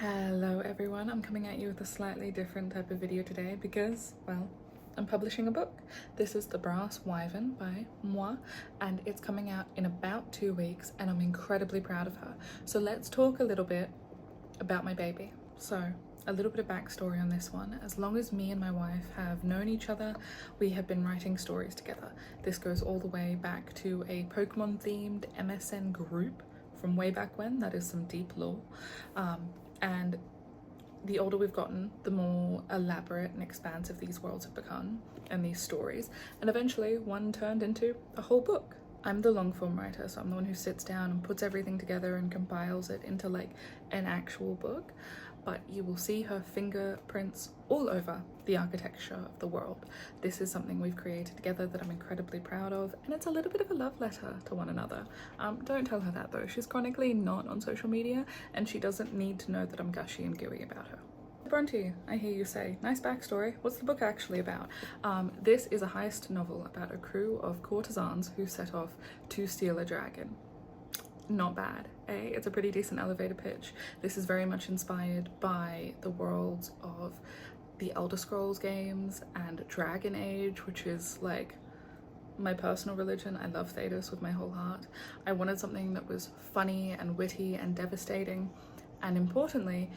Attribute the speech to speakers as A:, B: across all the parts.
A: Hello everyone, I'm coming at you with a slightly different type of video today because, well, I'm publishing a book. This is The Brass Wyvern by moi, and it's coming out in about 2 weeks, and I'm incredibly proud of her. So let's talk a little bit about my baby. So, a little bit of backstory on this one. As long as me and my wife have known each other, we have been writing stories together. This goes all the way back to a Pokemon-themed MSN group from way back when. That is some deep lore. And the older we've gotten, the more elaborate and expansive these worlds have become and these stories. And eventually one turned into a whole book. I'm the long form writer, so I'm the one who sits down and puts everything together and compiles it into like an actual book. But you will see her fingerprints all over the architecture of the world. This is something we've created together that I'm incredibly proud of, and it's a little bit of a love letter to one another. Don't tell her that though. She's chronically not on social media, and she doesn't need to know that I'm gushy and gooey about her. Bronte, I hear you say, nice backstory. What's the book actually about? This is a heist novel about a crew of courtesans who set off to steal a dragon. Not bad, eh? It's a pretty decent elevator pitch. This is very much inspired by the worlds of the Elder Scrolls games and Dragon Age, which is like my personal religion. I love Thedas with my whole heart. I wanted something that was funny and witty and devastating, and importantly,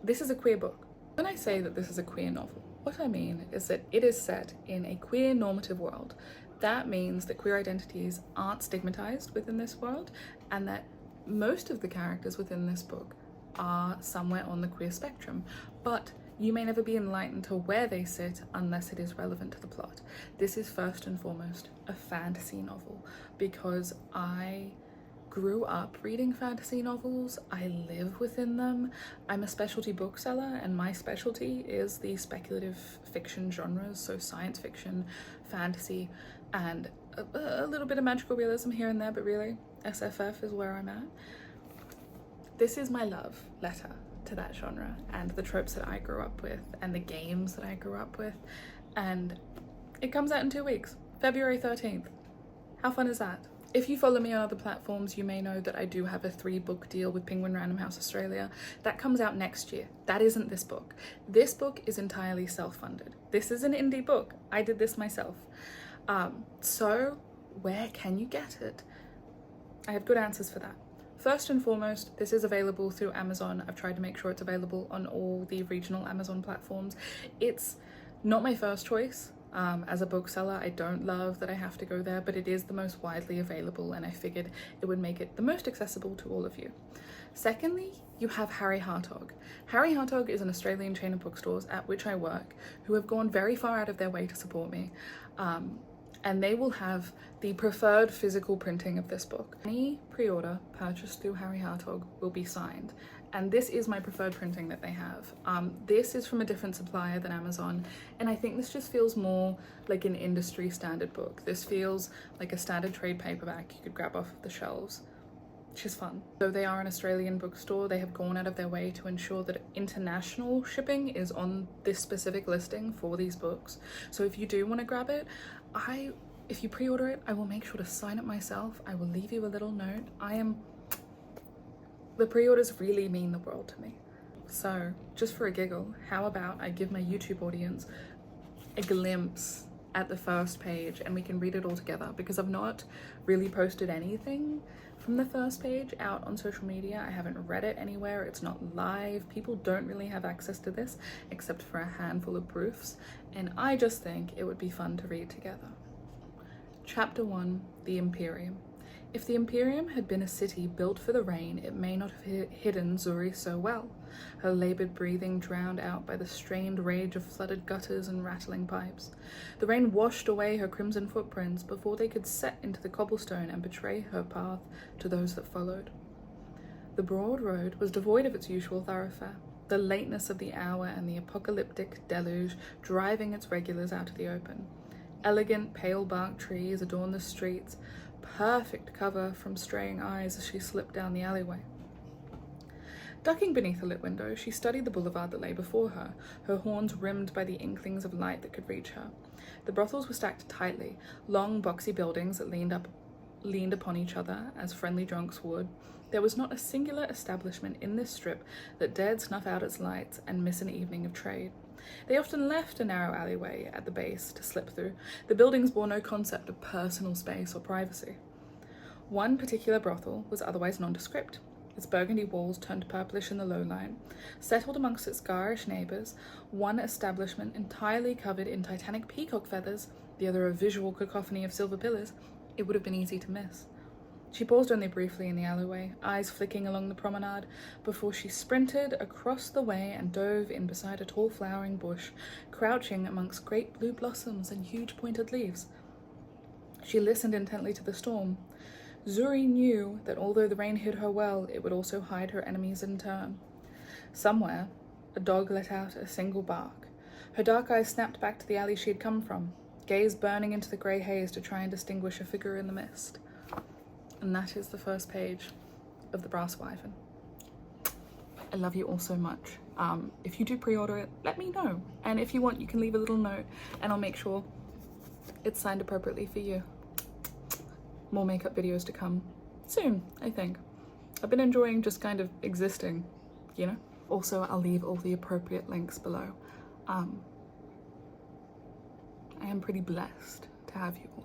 A: this is a queer book. When I say that this is a queer novel, what I mean is that it is set in a queer normative world. That means that queer identities aren't stigmatized within this world, and that most of the characters within this book are somewhere on the queer spectrum, but you may never be enlightened to where they sit unless it is relevant to the plot. This is first and foremost a fantasy novel because I grew up reading fantasy novels. I live within them. I'm a specialty bookseller, and my specialty is the speculative fiction genres, so science fiction, fantasy, and a little bit of magical realism here and there, but really SFF is where I'm at. This is my love letter to that genre and the tropes that I grew up with and the games that I grew up with, and it comes out in 2 weeks, February 13th. How fun is that? If you follow me on other platforms, you may know that I do have a 3-book deal with Penguin Random House Australia. That comes out next year. That isn't this book. This book is entirely self-funded. This is an indie book. I did this myself. So where can you get it? I have good answers for that. First and foremost, this is available through Amazon. I've tried to make sure it's available on all the regional Amazon platforms. It's not my first choice. As a bookseller, I don't love that I have to go there, but it is the most widely available, and I figured it would make it the most accessible to all of you. Secondly, you have Harry Hartog. Harry Hartog is an Australian chain of bookstores at which I work who have gone very far out of their way to support me. And they will have the preferred physical printing of this book. Any pre-order purchased through Harry Hartog will be signed, and this is my preferred printing that they have. This is from a different supplier than Amazon, and I think this just feels more like an industry standard book. This feels like a standard trade paperback you could grab off the shelves. Which is fun. Though they are an Australian bookstore, they have gone out of their way to ensure that international shipping is on this specific listing for these books. So if you do want to grab it, if you pre-order it, I will make sure to sign it myself. I will leave you a little note. The pre-orders really mean the world to me. So just for a giggle, how about I give my YouTube audience a glimpse at the first page and we can read it all together, because I've not really posted anything from the first page out on social media. I haven't read it anywhere. It's not live. People don't really have access to this except for a handful of proofs, and I just think it would be fun to read together. Chapter 1, The Imperium. If the Imperium had been a city built for the rain, it may not have hidden Zuri so well, her laboured breathing drowned out by the strained rage of flooded gutters and rattling pipes. The rain washed away her crimson footprints before they could set into the cobblestone and betray her path to those that followed. The broad road was devoid of its usual thoroughfare, the lateness of the hour and the apocalyptic deluge driving its regulars out to the open. Elegant pale bark trees adorned the streets, perfect cover from straying eyes as she slipped down the alleyway. Ducking beneath a lit window, she studied the boulevard that lay before her, her horns rimmed by the inklings of light that could reach her. The brothels were stacked tightly, long boxy buildings that leaned upon each other as friendly drunks would, There was not a singular establishment in this strip that dared snuff out its lights and miss an evening of trade. They often left a narrow alleyway at the base to slip through. The buildings bore no concept of personal space or privacy. One particular brothel was otherwise nondescript. Its burgundy walls turned purplish in the low light. Settled amongst its garish neighbours, one establishment entirely covered in titanic peacock feathers, the other a visual cacophony of silver pillars, it would have been easy to miss. She paused only briefly in the alleyway, eyes flicking along the promenade, before she sprinted across the way and dove in beside a tall flowering bush, crouching amongst great blue blossoms and huge pointed leaves. She listened intently to the storm. Zuri knew that although the rain hid her well, it would also hide her enemies in turn. Somewhere, a dog let out a single bark. Her dark eyes snapped back to the alley she had come from, gaze burning into the grey haze to try and distinguish a figure in the mist. And that is the first page of The Brass Wyvern. I love you all so much. If you do pre-order it, let me know. And if you want, you can leave a little note and I'll make sure it's signed appropriately for you. More makeup videos to come soon, I think. I've been enjoying just kind of existing, you know? Also, I'll leave all the appropriate links below. I am pretty blessed to have you all.